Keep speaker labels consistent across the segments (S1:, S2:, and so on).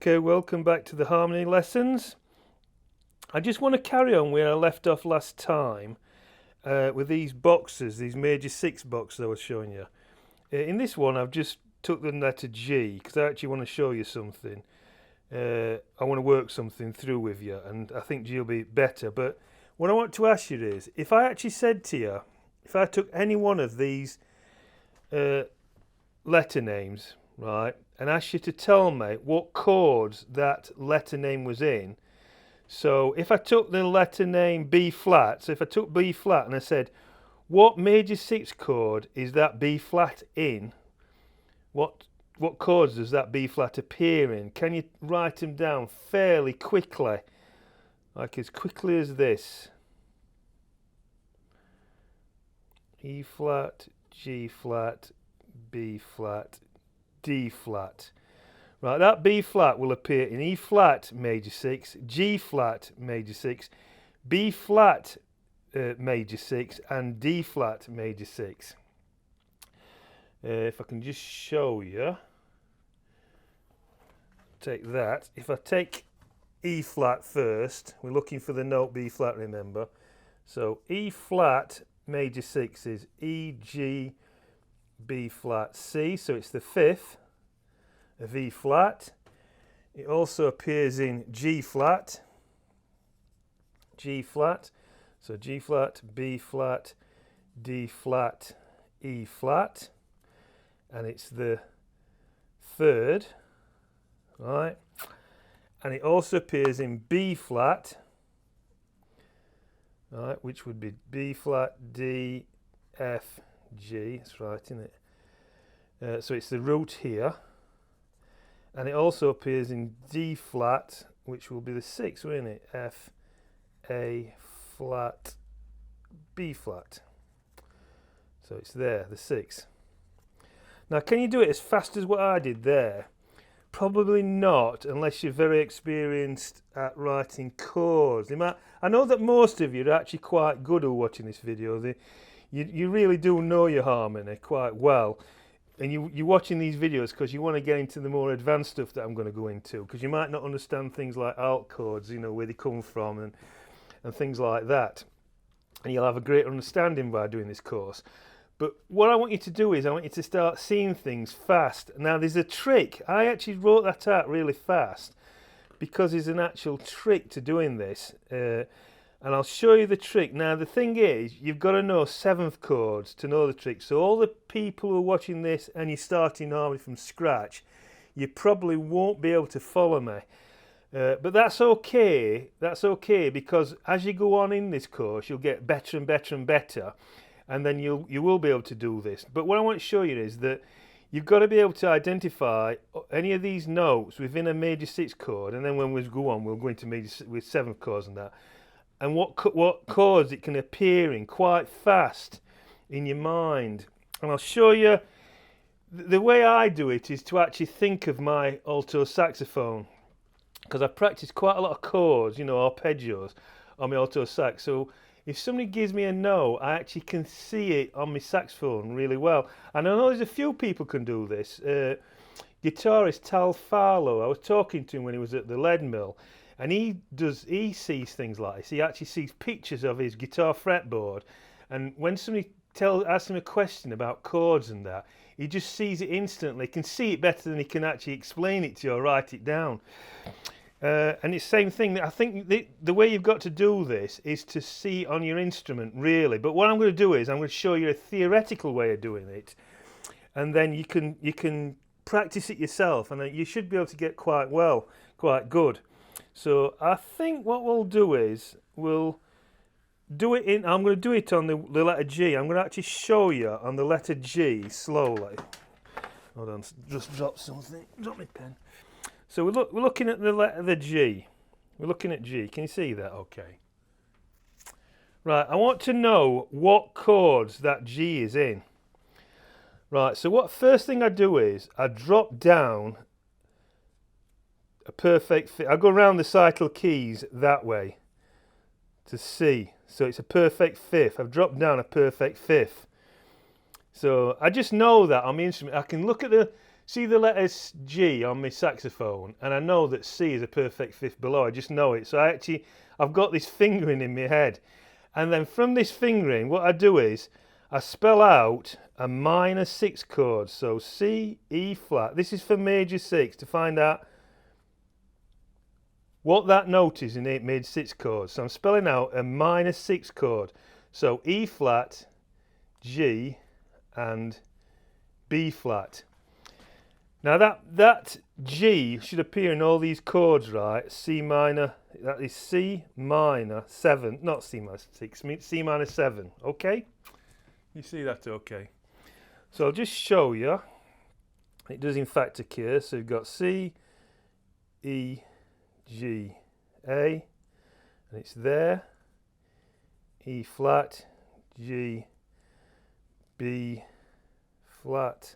S1: Okay, welcome back to the harmony lessons. I just want to carry on where I left off last time with these boxes, these major 6 boxes I was showing you. In this one I've just took the letter G because I actually want to show you something. I want to work something through with you, and I think G will be better. But what I want to ask you is, if I actually said to you, if I took any one of these letter names, right, and asked you to tell me what chords that letter name was in. So if I took the letter name B flat, so if I took B flat and I said, what major 6 chord is that B flat in? What chords does that B flat appear in? Can you write them down fairly quickly? Like as quickly as this. E flat, G flat, B flat, D flat. Right, that B flat will appear in E flat major 6, G flat major 6, B flat major 6, and D flat major 6. If I can just show you, take that. If I take E flat first, we're looking for the note B flat, remember. So E flat major 6 is E, G, B flat, C, so it's the 5th of E flat. It also appears in G flat, so G flat, B flat, D flat, E flat, and it's the 3rd, right? And it also appears in B flat, right, which would be B flat, D, F, G. That's right, isn't it? So it's the root here. And it also appears in D flat, which will be the 6th, won't it? F, A flat, B flat. So it's there, the 6th. Now, can you do it as fast as what I did there? Probably not, unless you're very experienced at writing chords. I know that most of you are actually quite good at watching this video. You really do know your harmony quite well. And you're watching these videos because you want to get into the more advanced stuff that I'm going to go into, because you might not understand things like alt chords, you know, where they come from and things like that. And you'll have a great understanding by doing this course. But what I want you to do is I want you to start seeing things fast. Now there's a trick. I actually wrote that out really fast because there's an actual trick to doing this. And I'll show you the trick. Now the thing is, you've got to know 7th chords to know the trick. So all the people who are watching this and you're starting harmony from scratch, you probably won't be able to follow me. But that's okay. That's okay, because as you go on in this course, you'll get better and better and better. And then you will be able to do this. But what I want to show you is that you've got to be able to identify any of these notes within a major 6 chord. And then when we go on, we'll go into major with 7th chords and that. And what chords it can appear in quite fast in your mind. And I'll show you, the way I do it is to actually think of my alto saxophone, because I've practiced quite a lot of chords, you know, arpeggios on my alto sax. So if somebody gives me a note, I actually can see it on my saxophone really well. And I know there's a few people can do this. Guitarist Tal Farlow, I was talking to him when he was at the lead mill. And he sees things like this. He actually sees pictures of his guitar fretboard, and when somebody asks him a question about chords and that, he just sees it instantly. He can see it better than he can actually explain it to you or write it down. And it's the same thing. I think the way you've got to do this is to see on your instrument, really. But what I'm going to do is I'm going to show you a theoretical way of doing it, and then you can practice it yourself, and you should be able to get quite good. So I think what we'll do is we'll do it in, I'm going to do it on the letter G. I'm going to actually show you on the letter G slowly. Hold on, just drop something, drop my pen. So we're looking at the G. We're looking at G. Can you see that? Okay. Right, I want to know what chords that G is in. Right, so first thing I do is I drop down a perfect fit. I go around the recital keys that way to C. So it's a perfect 5th. I've dropped down a perfect 5th. So I just know that on my instrument. I can look at the see the letter G on my saxophone, and I know that C is a perfect fifth below. I just know it. So I've got this fingering in my head, and then from this fingering, what I do is I spell out a minor 6 chord. So C, E flat. This is for major 6 to find out what that note is in 8 major 6 chords. So I'm spelling out a minor 6 chord. So E flat, G, and B flat. Now that G should appear in all these chords, right? C minor, that is C minor 7, not C minor 6, C minor 7, okay? You see that okay? So I'll just show you. It does in fact occur. So you've got C, E, G, A, and it's there. E flat, G, B flat,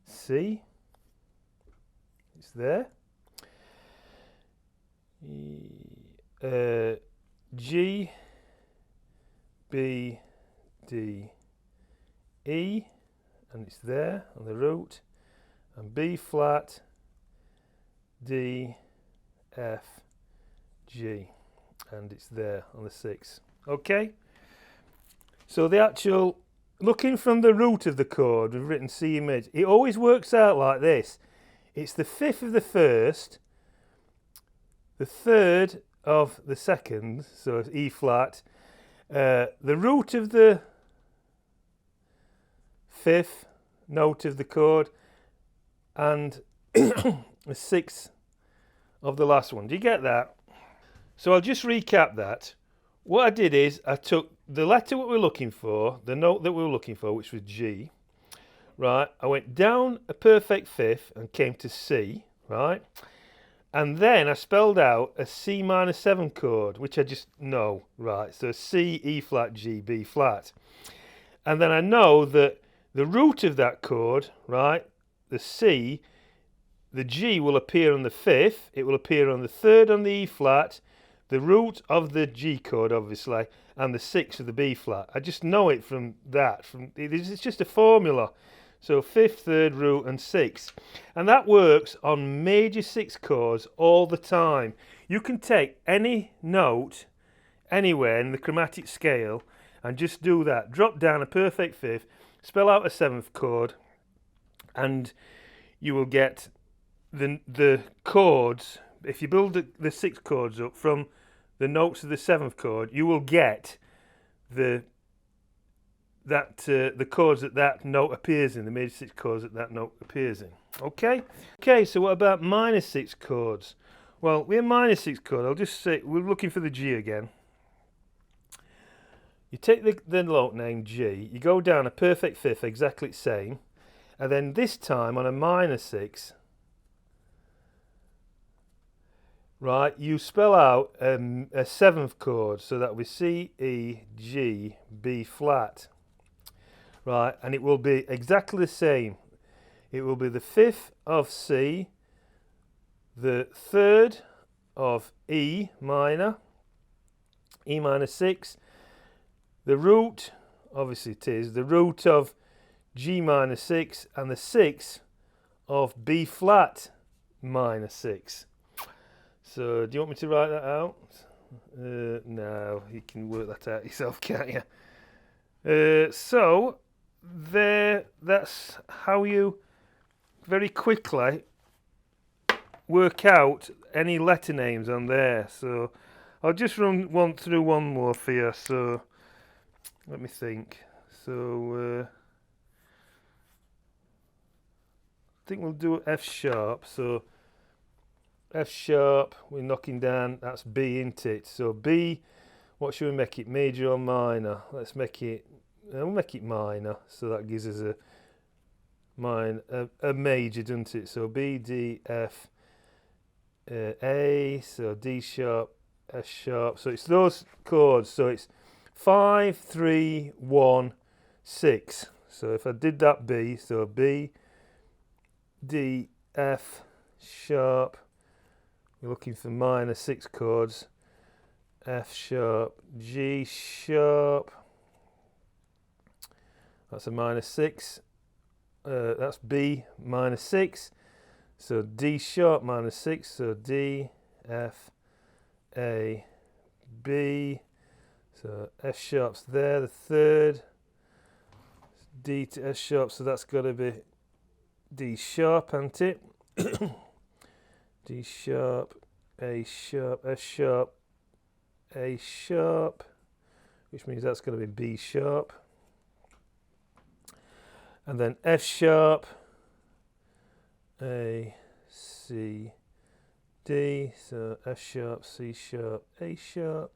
S1: C. It's there. G, B, D, E, and it's there on the root, and B flat, D, F, G, and it's there on the 6. Okay? So the actual, looking from the root of the chord, we've written C mid, it always works out like this. It's the 5th of the 1st, the 3rd of the 2nd, so it's E flat, the root of the 5th note of the chord, and the 6th of the last one. Do you get that? So I'll just recap that. What I did is I took the letter what we're looking for, the note that we were looking for, which was G, right? I went down a perfect fifth and came to C, right? And then I spelled out a C minor 7 chord, which I just know, right? So C, E flat, G, B flat. And then I know that the root of that chord, right, the C, the G will appear on the 5th, it will appear on the 3rd on the E flat, the root of the G chord, obviously, and the 6th of the B flat. I just know it from that. It's just a formula. So 5th, 3rd, root, and 6th. And that works on major 6 chords all the time. You can take any note anywhere in the chromatic scale and just do that. Drop down a perfect fifth, spell out a 7th chord, and you will get the chords. If you build the 6 chords up from the notes of the 7th chord, you will get the chords that note appears in, the major 6 chords that note appears in. Okay, so what about minor 6 chords? Well, we're minor 6 chord. I'll just say we're looking for the G again. You take the note name G, you go down a perfect fifth, exactly the same, and then this time on a minor 6, right, you spell out a 7th chord, so that would be C, E, G, B flat, right, and it will be exactly the same. It will be the 5th of C, the 3rd of E minor 6, the root, obviously it is, the root of G minor 6, and the 6th of B flat minor 6. So do you want me to write that out? No, you can work that out yourself, can't you? So that's how you very quickly work out any letter names on there. So I'll just run through one more for you. So let me think. So I think we'll do F sharp. So F sharp, we're knocking down, that's B, isn't it? So B, what should we make it, major or minor? Let's make it, we'll make it minor, so that gives us a major, doesn't it? So B, D, F, A, so D sharp, F sharp, so it's those chords, so it's 5, 3, 1, 6. So if I did that B, so B, D, F, sharp, we're looking for minor 6 chords, F sharp, G sharp, that's a minor 6, that's B minor 6. So D sharp minor 6. So D, F, A, B. So F sharp's there, the third. D to F sharp, so that's got to be D sharp, ain't it? D sharp, A sharp, F sharp, A sharp, which means that's going to be B sharp. And then F sharp, A, C, D. So F sharp, C sharp, A sharp,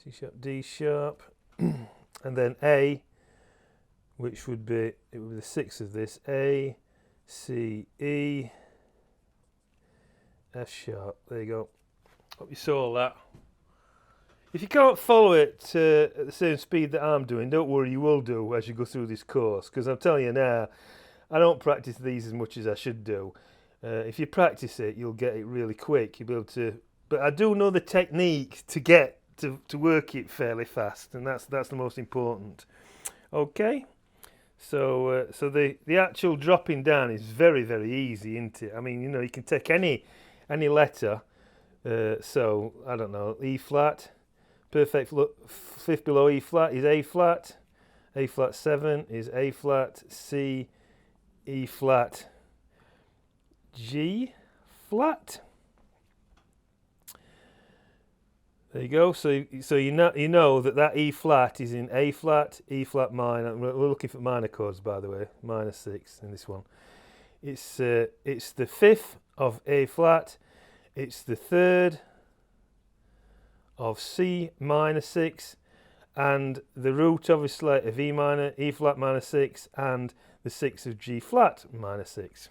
S1: C sharp, D sharp. And then A, which would be, it would be the sixth of this, A, C, E, F sharp. There you go. Hope you saw that. If you can't follow it at the same speed that I'm doing, don't worry, you will do as you go through this course, because I'm telling you now, I don't practice these as much as I should do. If you practice it, you'll get it really quick. You'll be able to, but I do know the technique to get to work it fairly fast, and that's the most important. Okay. So the actual dropping down is very, very easy, isn't it? I mean, you can take any letter. So I don't know, E flat, perfect fifth below E flat is A flat. A flat 7 is A flat, C, E flat, G flat. There you go. So you know that E flat is in A flat, E flat minor. We're looking for minor chords, by the way. Minor 6 in this one. It's the fifth of A flat. It's the third of C minor 6, and the root obviously of E minor, E flat minor 6, and the sixth of G flat minor 6.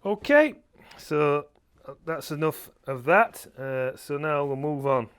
S1: Okay, so that's enough of that. So now we'll move on